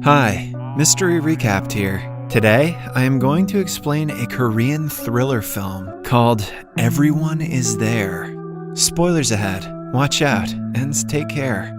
Hi, Mystery Recapped here. Today, I am going to explain a Korean thriller film called Everyone is There. Spoilers ahead, watch out, and take care.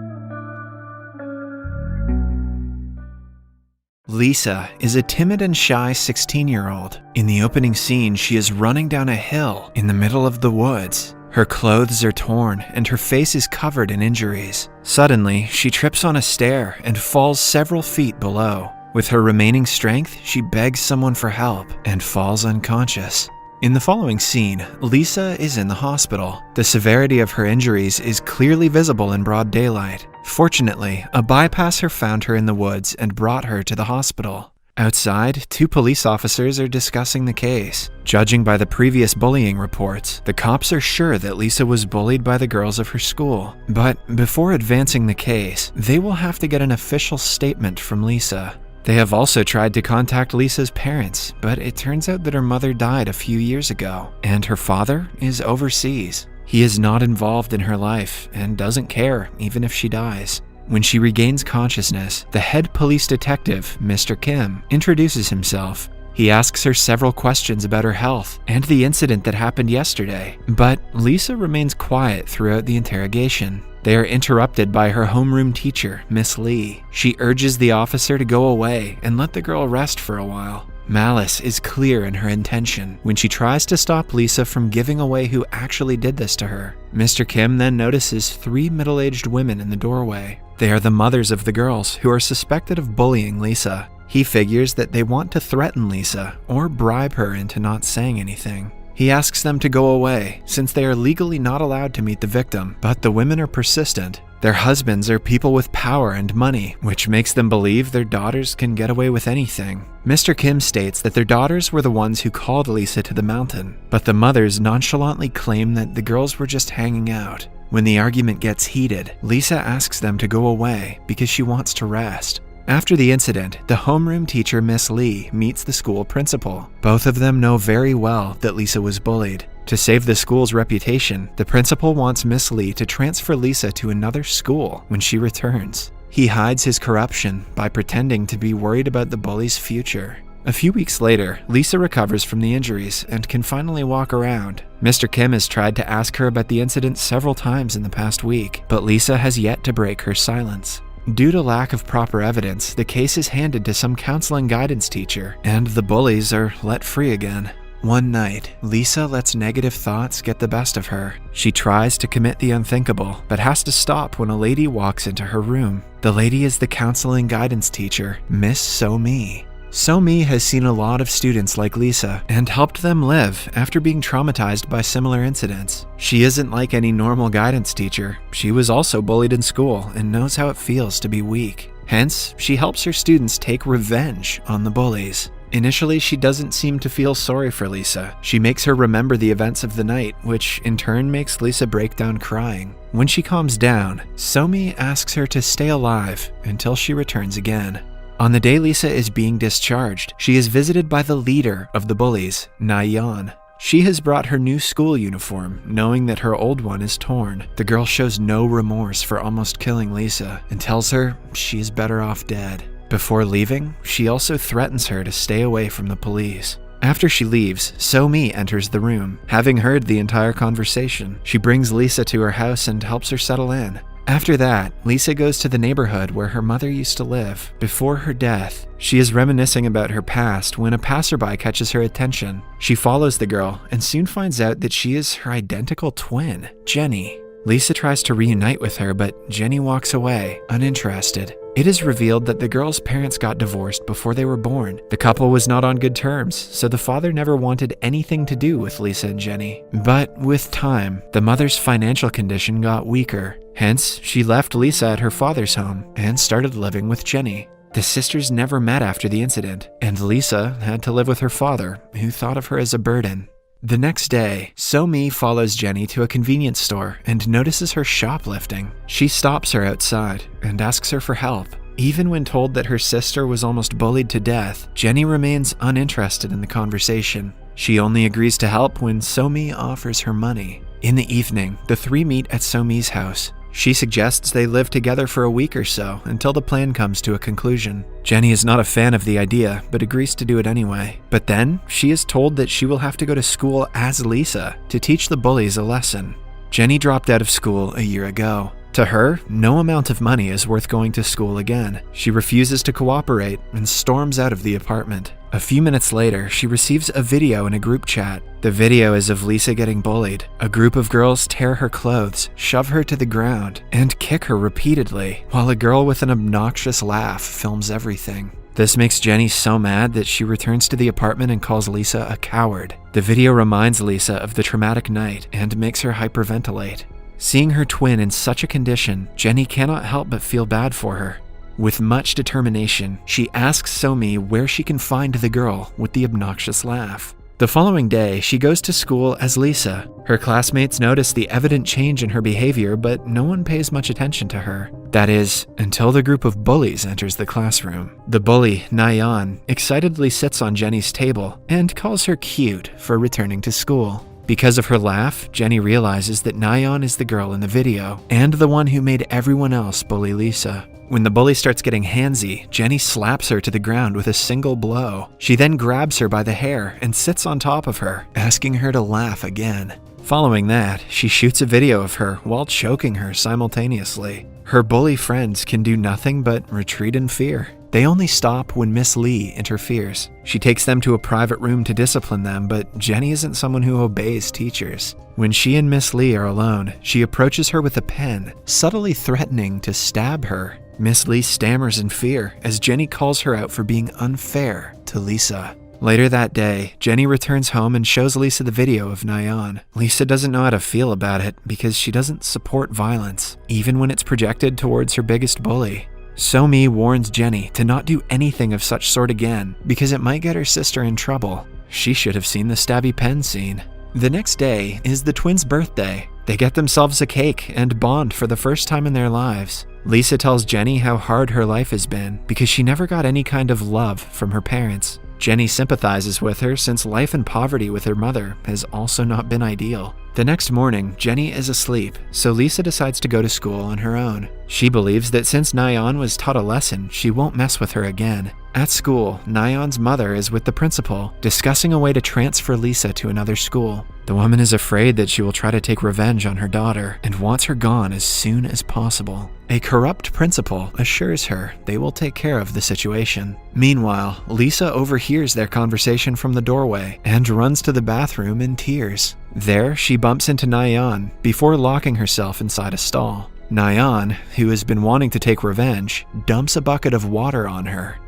Lisa is a timid and shy 16-year-old. In the opening scene, she is running down a hill in the middle of the woods. Her clothes are torn and her face is covered in injuries. Suddenly, she trips on a stair and falls several feet below. With her remaining strength, she begs someone for help and falls unconscious. In the following scene, Lisa is in the hospital. The severity of her injuries is clearly visible in broad daylight. Fortunately, a bypasser found her in the woods and brought her to the hospital. Outside, two police officers are discussing the case. Judging by the previous bullying reports, the cops are sure that Lisa was bullied by the girls of her school. But before advancing the case, they will have to get an official statement from Lisa. They have also tried to contact Lisa's parents, but it turns out that her mother died a few years ago, and her father is overseas. He is not involved in her life and doesn't care even if she dies. When she regains consciousness, the head police detective, Mr. Kim, introduces himself. He asks her several questions about her health and the incident that happened yesterday, but Lisa remains quiet throughout the interrogation. They are interrupted by her homeroom teacher, Miss Lee. She urges the officer to go away and let the girl rest for a while. Malice is clear in her intention when she tries to stop Lisa from giving away who actually did this to her. Mr. Kim then notices three middle-aged women in the doorway. They are the mothers of the girls who are suspected of bullying Lisa. He figures that they want to threaten Lisa or bribe her into not saying anything. He asks them to go away since they are legally not allowed to meet the victim, but the women are persistent. Their husbands are people with power and money, which makes them believe their daughters can get away with anything. Mr. Kim states that their daughters were the ones who called Lisa to the mountain, but the mothers nonchalantly claim that the girls were just hanging out. When the argument gets heated, Lisa asks them to go away because she wants to rest. After the incident, the homeroom teacher, Miss Lee, meets the school principal. Both of them know very well that Lisa was bullied. To save the school's reputation, the principal wants Miss Lee to transfer Lisa to another school when she returns. He hides his corruption by pretending to be worried about the bully's future. A few weeks later, Lisa recovers from the injuries and can finally walk around. Mr. Kim has tried to ask her about the incident several times in the past week, but Lisa has yet to break her silence. Due to lack of proper evidence, the case is handed to some counseling guidance teacher, and the bullies are let free again. One night, Lisa lets negative thoughts get the best of her. She tries to commit the unthinkable, but has to stop when a lady walks into her room. The lady is the counseling guidance teacher, Miss Soo Yeon. Soo Yeon has seen a lot of students like Lisa and helped them live after being traumatized by similar incidents. She isn't like any normal guidance teacher. She was also bullied in school and knows how it feels to be weak. Hence, she helps her students take revenge on the bullies. Initially, she doesn't seem to feel sorry for Lisa. She makes her remember the events of the night, which in turn makes Lisa break down crying. When she calms down, Soo Yeon asks her to stay alive until she returns again. On the day Lisa is being discharged, she is visited by the leader of the bullies, Yeon. She has brought her new school uniform, knowing that her old one is torn. The girl shows no remorse for almost killing Lisa and tells her she is better off dead. Before leaving, she also threatens her to stay away from the police. After she leaves, Soo Yeon enters the room. Having heard the entire conversation, she brings Lisa to her house and helps her settle in. After that, Lisa goes to the neighborhood where her mother used to live. Before her death, she is reminiscing about her past when a passerby catches her attention. She follows the girl and soon finds out that she is her identical twin, Jenny. Lisa tries to reunite with her, but Jenny walks away, uninterested. It is revealed that the girl's parents got divorced before they were born. The couple was not on good terms, so the father never wanted anything to do with Lisa and Jenny. But with time, the mother's financial condition got weaker. Hence, she left Lisa at her father's home and started living with Jenny. The sisters never met after the incident, and Lisa had to live with her father, who thought of her as a burden. The next day, Soo Yeon follows Jenny to a convenience store and notices her shoplifting. She stops her outside and asks her for help. Even when told that her sister was almost bullied to death, Jenny remains uninterested in the conversation. She only agrees to help when Soo Yeon offers her money. In the evening, the three meet at Soo Yeon's house. She suggests they live together for a week or so until the plan comes to a conclusion. Jenny is not a fan of the idea, but agrees to do it anyway. But then, she is told that she will have to go to school as Lisa to teach the bullies a lesson. Jenny dropped out of school a year ago. To her, no amount of money is worth going to school again. She refuses to cooperate and storms out of the apartment. A few minutes later, she receives a video in a group chat. The video is of Lisa getting bullied. A group of girls tear her clothes, shove her to the ground, and kick her repeatedly, while a girl with an obnoxious laugh films everything. This makes Jenny so mad that she returns to the apartment and calls Lisa a coward. The video reminds Lisa of the traumatic night and makes her hyperventilate. Seeing her twin in such a condition, Jenny cannot help but feel bad for her. With much determination, she asks Somi where she can find the girl with the obnoxious laugh. The following day, she goes to school as Lisa. Her classmates notice the evident change in her behavior, but no one pays much attention to her. That is, until the group of bullies enters the classroom. The bully, Nayeon, excitedly sits on Jenny's table and calls her cute for returning to school. Because of her laugh, Jenny realizes that Nayeon is the girl in the video, and the one who made everyone else bully Lisa. When the bully starts getting handsy, Jenny slaps her to the ground with a single blow. She then grabs her by the hair and sits on top of her, asking her to laugh again. Following that, she shoots a video of her while choking her simultaneously. Her bully friends can do nothing but retreat in fear. They only stop when Miss Lee interferes. She takes them to a private room to discipline them, but Jenny isn't someone who obeys teachers. When she and Miss Lee are alone, she approaches her with a pen, subtly threatening to stab her. Miss Lee stammers in fear as Jenny calls her out for being unfair to Lisa. Later that day, Jenny returns home and shows Lisa the video of Nayeon. Lisa doesn't know how to feel about it because she doesn't support violence, even when it's projected towards her biggest bully. Somi warns Jenny to not do anything of such sort again because it might get her sister in trouble. She should have seen the stabby pen scene. The next day is the twins' birthday. They get themselves a cake and bond for the first time in their lives. Lisa tells Jenny how hard her life has been because she never got any kind of love from her parents. Jenny sympathizes with her since life in poverty with her mother has also not been ideal. The next morning, Jenny is asleep, so Lisa decides to go to school on her own. She believes that since Nayeon was taught a lesson, she won't mess with her again. At school, Nayeon's mother is with the principal, discussing a way to transfer Lisa to another school. The woman is afraid that she will try to take revenge on her daughter and wants her gone as soon as possible. A corrupt principal assures her they will take care of the situation. Meanwhile, Lisa overhears their conversation from the doorway and runs to the bathroom in tears. There, she bumps into Nayeon before locking herself inside a stall. Nayeon, who has been wanting to take revenge, dumps a bucket of water on her.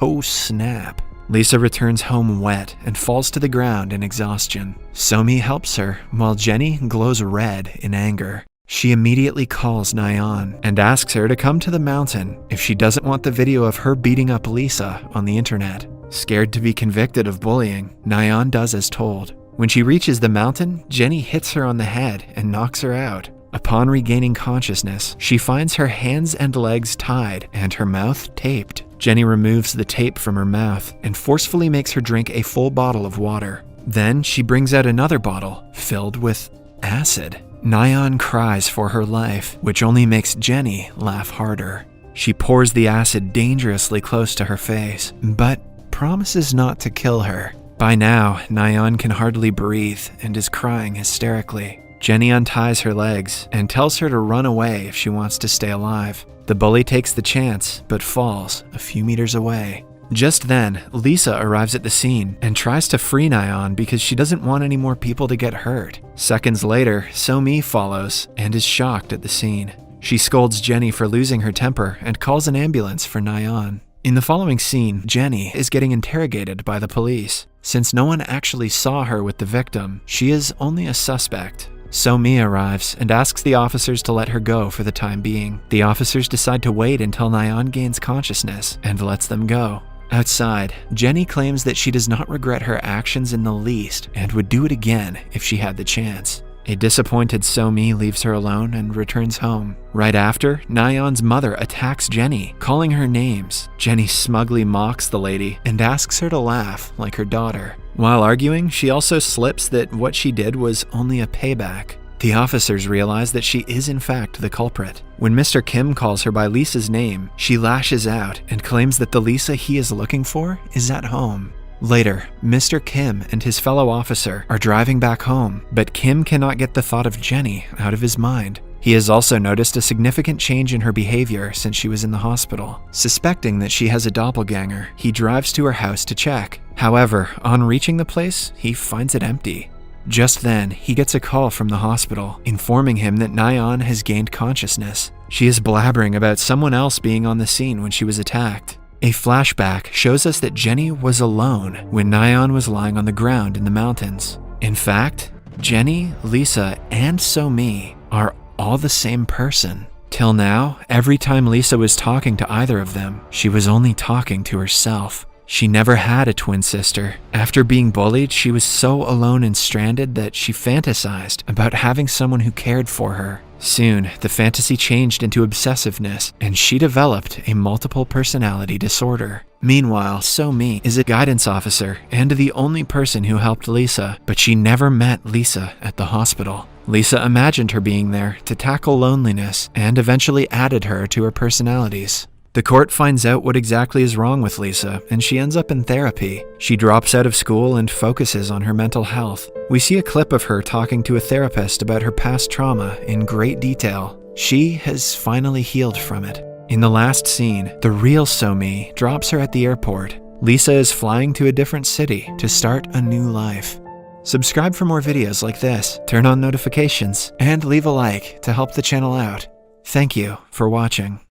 Oh snap. Lisa returns home wet and falls to the ground in exhaustion. Somi helps her, while Jenny glows red in anger. She immediately calls Nayeon and asks her to come to the mountain if she doesn't want the video of her beating up Lisa on the internet. Scared to be convicted of bullying, Nayeon does as told. When she reaches the mountain, Jenny hits her on the head and knocks her out. Upon regaining consciousness, she finds her hands and legs tied and her mouth taped. Jenny removes the tape from her mouth and forcefully makes her drink a full bottle of water. Then she brings out another bottle filled with acid. Nayeon cries for her life, which only makes Jenny laugh harder. She pours the acid dangerously close to her face, but promises not to kill her. By now, Nayeon can hardly breathe and is crying hysterically. Jenny unties her legs and tells her to run away if she wants to stay alive. The bully takes the chance, but falls a few meters away. Just then, Lisa arrives at the scene and tries to free Nayeon because she doesn't want any more people to get hurt. Seconds later, Somi follows and is shocked at the scene. She scolds Jenny for losing her temper and calls an ambulance for Nayeon. In the following scene, Jenny is getting interrogated by the police. Since no one actually saw her with the victim, she is only a suspect. Somi arrives and asks the officers to let her go for the time being. The officers decide to wait until Nayeon gains consciousness and lets them go. Outside, Jenny claims that she does not regret her actions in the least and would do it again if she had the chance. A disappointed Somi leaves her alone and returns home. Right after, Nayeon's mother attacks Jenny, calling her names. Jenny smugly mocks the lady and asks her to laugh like her daughter. While arguing, she also slips that what she did was only a payback. The officers realize that she is in fact the culprit. When Mr. Kim calls her by Lisa's name, she lashes out and claims that the Lisa he is looking for is at home. Later, Mr. Kim and his fellow officer are driving back home, but Kim cannot get the thought of Jenny out of his mind. He has also noticed a significant change in her behavior since she was in the hospital. Suspecting that she has a doppelganger, he drives to her house to check. However, on reaching the place, he finds it empty. Just then, he gets a call from the hospital, informing him that Nayeon has gained consciousness. She is blabbering about someone else being on the scene when she was attacked. A flashback shows us that Jenny was alone when Nayeon was lying on the ground in the mountains. In fact, Jenny, Lisa, and So-mi are all the same person. Till now, every time Lisa was talking to either of them, she was only talking to herself. She never had a twin sister. After being bullied, she was so alone and stranded that she fantasized about having someone who cared for her. Soon, the fantasy changed into obsessiveness, and she developed a multiple personality disorder. Meanwhile, So-mi is a guidance officer and the only person who helped Lisa, but she never met Lisa at the hospital. Lisa imagined her being there to tackle loneliness and eventually added her to her personalities. The court finds out what exactly is wrong with Lisa, and she ends up in therapy. She drops out of school and focuses on her mental health. We see a clip of her talking to a therapist about her past trauma in great detail. She has finally healed from it. In the last scene, the real So-mi drops her at the airport. Lisa is flying to a different city to start a new life. Subscribe for more videos like this, turn on notifications, and leave a like to help the channel out. Thank you for watching.